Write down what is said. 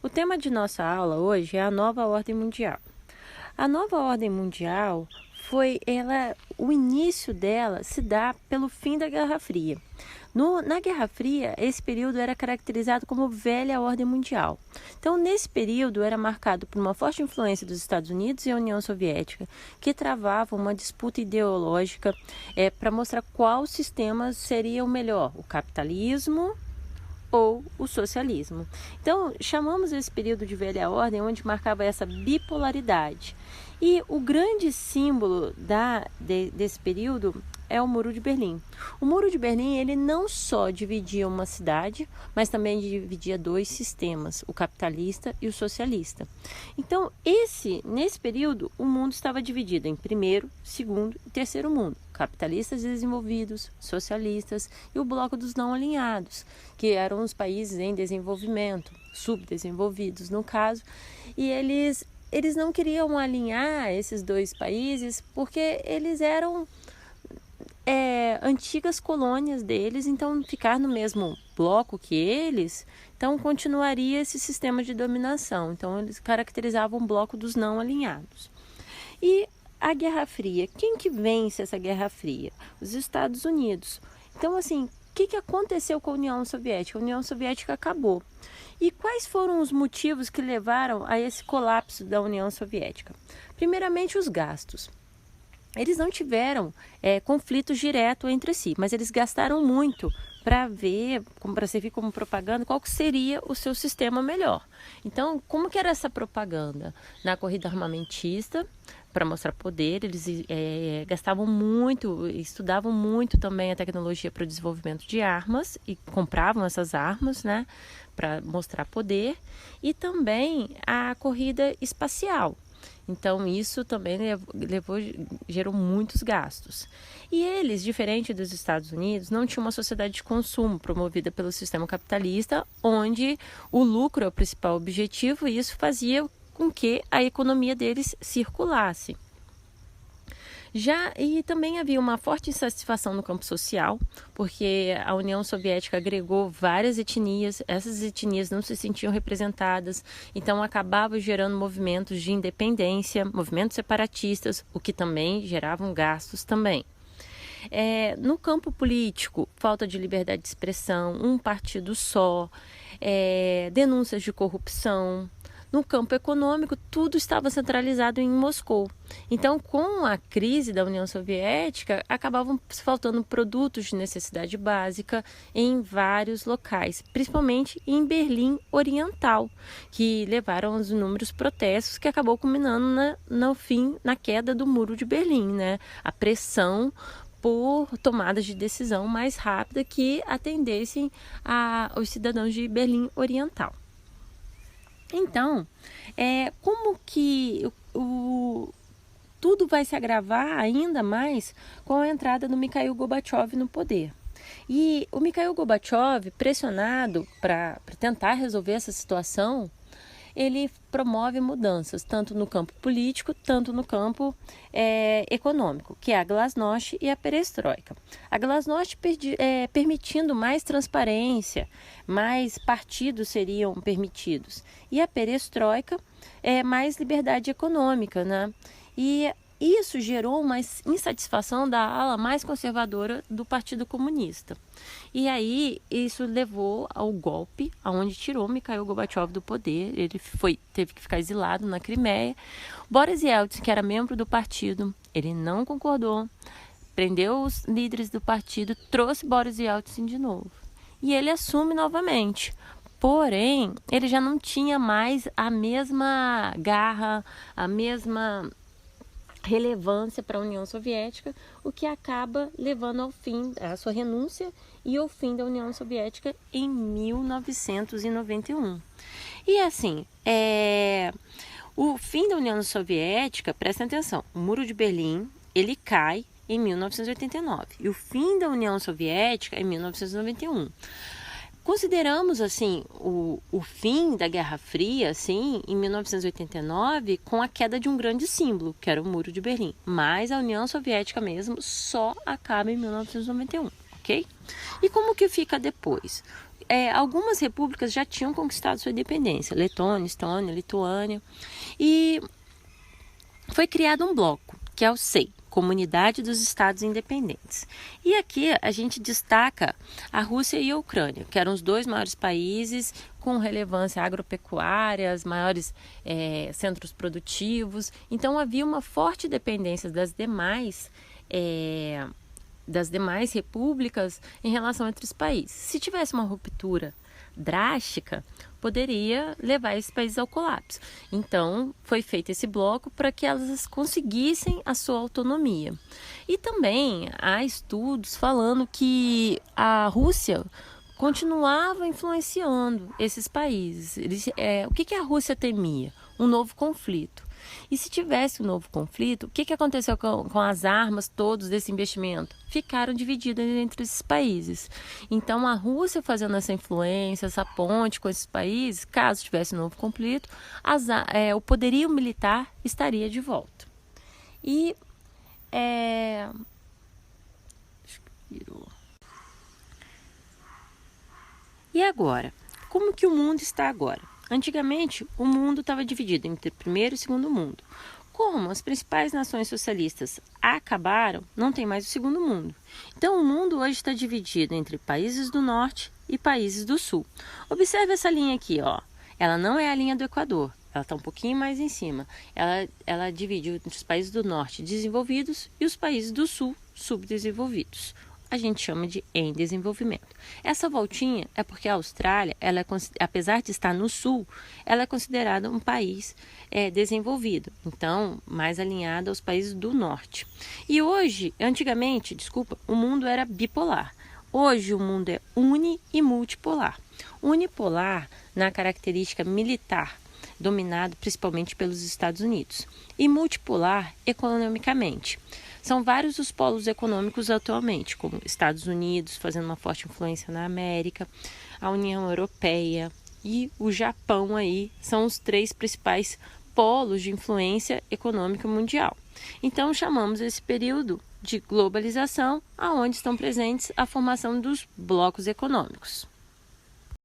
O tema de nossa aula hoje é a nova ordem mundial. A nova ordem mundial o início dela se dá pelo fim da Guerra Fria. Na Guerra Fria, esse período era caracterizado como velha ordem mundial. Então, nesse período, era marcado por uma forte influência dos Estados Unidos e a União Soviética, que travavam uma disputa ideológica para mostrar qual sistema seria o melhor, o capitalismo ou o socialismo. Então, chamamos esse período de velha ordem, onde marcava essa bipolaridade. E o grande símbolo desse período é o Muro de Berlim. O Muro de Berlim, ele não só dividia uma cidade, mas também dividia dois sistemas, o capitalista e o socialista. Então, nesse período, o mundo estava dividido em primeiro, segundo e terceiro mundo. Capitalistas desenvolvidos, socialistas e o bloco dos não alinhados, que eram os países em desenvolvimento, subdesenvolvidos no caso, e eles não queriam alinhar esses dois países porque eles eram antigas colônias deles, então ficar no mesmo bloco que eles, então continuaria esse sistema de dominação. Então eles caracterizavam o bloco dos não alinhados. E a Guerra Fria, quem que vence essa Guerra Fria? Os Estados Unidos. Então, assim, o que aconteceu com a União Soviética? A União Soviética acabou. E quais foram os motivos que levaram a esse colapso da União Soviética? Primeiramente, os gastos. Eles não tiveram conflitos diretos entre si, mas eles gastaram muito para servir como propaganda, qual que seria o seu sistema melhor. Então, como que era essa propaganda? Na corrida armamentista, para mostrar poder, eles gastavam muito, estudavam muito também a tecnologia para o desenvolvimento de armas e compravam essas armas, né, para mostrar poder, e também a corrida espacial. Então, isso também gerou muitos gastos. E eles, diferente dos Estados Unidos, não tinham uma sociedade de consumo promovida pelo sistema capitalista, onde o lucro é o principal objetivo, e isso fazia com que a economia deles circulasse. E também havia uma forte insatisfação no campo social, porque a União Soviética agregou várias etnias, essas etnias não se sentiam representadas, então acabava gerando movimentos de independência, movimentos separatistas, o que também geravam gastos também. No campo político, falta de liberdade de expressão, um partido só, denúncias de corrupção. No campo econômico, tudo estava centralizado em Moscou. Então, com a crise da União Soviética, acabavam faltando produtos de necessidade básica em vários locais, principalmente em Berlim Oriental, que levaram aos inúmeros protestos que acabou culminando na queda do Muro de Berlim, né? A pressão por tomadas de decisão mais rápida que atendessem aos cidadãos de Berlim Oriental. Então, como que tudo vai se agravar ainda mais com a entrada do Mikhail Gorbachev no poder. E o Mikhail Gorbachev, pressionado para tentar resolver essa situação, ele promove mudanças, tanto no campo político, tanto no campo econômico, que é a Glasnost e a Perestroika. A Glasnost permitindo mais transparência, mais partidos seriam permitidos. E a Perestroika mais liberdade econômica, né? E isso gerou uma insatisfação da ala mais conservadora do Partido Comunista. E aí isso levou ao golpe, onde tirou Mikhail Gorbachev do poder. Ele teve que ficar exilado na Crimeia. Boris Yeltsin, que era membro do partido, ele não concordou, prendeu os líderes do partido, trouxe Boris Yeltsin de novo. E ele assume novamente. Porém, ele já não tinha mais a mesma garra, a mesma relevância para a União Soviética, o que acaba levando ao fim, a sua renúncia e ao fim da União Soviética em 1991. E assim, o fim da União Soviética, prestem atenção, o Muro de Berlim, ele cai em 1989 e o fim da União Soviética em 1991. Consideramos assim o fim da Guerra Fria assim, em 1989 com a queda de um grande símbolo, que era o Muro de Berlim. Mas a União Soviética mesmo só acaba em 1991, ok? E como que fica depois? algumas repúblicas já tinham conquistado sua independência, Letônia, Estônia, Lituânia, e foi criado um bloco, que é o SEI, Comunidade dos Estados Independentes. E aqui a gente destaca a Rússia e a Ucrânia, que eram os dois maiores países com relevância agropecuária, os maiores centros produtivos. Então havia uma forte dependência das demais repúblicas em relação entre os países. Se tivesse uma ruptura drástica, poderia levar esses países ao colapso. Então, foi feito esse bloco para que elas conseguissem a sua autonomia. E também há estudos falando que a Rússia continuava influenciando esses países. O que a Rússia temia? Um novo conflito. E se tivesse um novo conflito, o que aconteceu com as armas todos desse investimento? Ficaram divididas entre esses países. Então, a Rússia fazendo essa influência, essa ponte com esses países, caso tivesse um novo conflito, o poderio militar estaria de volta. E... E agora? Como que o mundo está agora? Antigamente, o mundo estava dividido entre primeiro e segundo mundo. Como as principais nações socialistas acabaram, não tem mais o segundo mundo. Então, o mundo hoje está dividido entre países do norte e países do sul. Observe essa linha aqui, ó. Ela não é a linha do Equador, ela está um pouquinho mais em cima. Ela divide entre os países do norte desenvolvidos e os países do sul subdesenvolvidos. A gente chama de em desenvolvimento. Essa voltinha é porque a Austrália, apesar de estar no sul, ela é considerada um país desenvolvido, então mais alinhado aos países do norte. E antigamente, o mundo era bipolar. Hoje o mundo é uni e multipolar. Unipolar na característica militar, dominado principalmente pelos Estados Unidos, e multipolar economicamente. São vários os polos econômicos atualmente, como Estados Unidos, fazendo uma forte influência na América, a União Europeia e o Japão aí são os três principais polos de influência econômica mundial. Então, chamamos esse período de globalização, aonde estão presentes a formação dos blocos econômicos.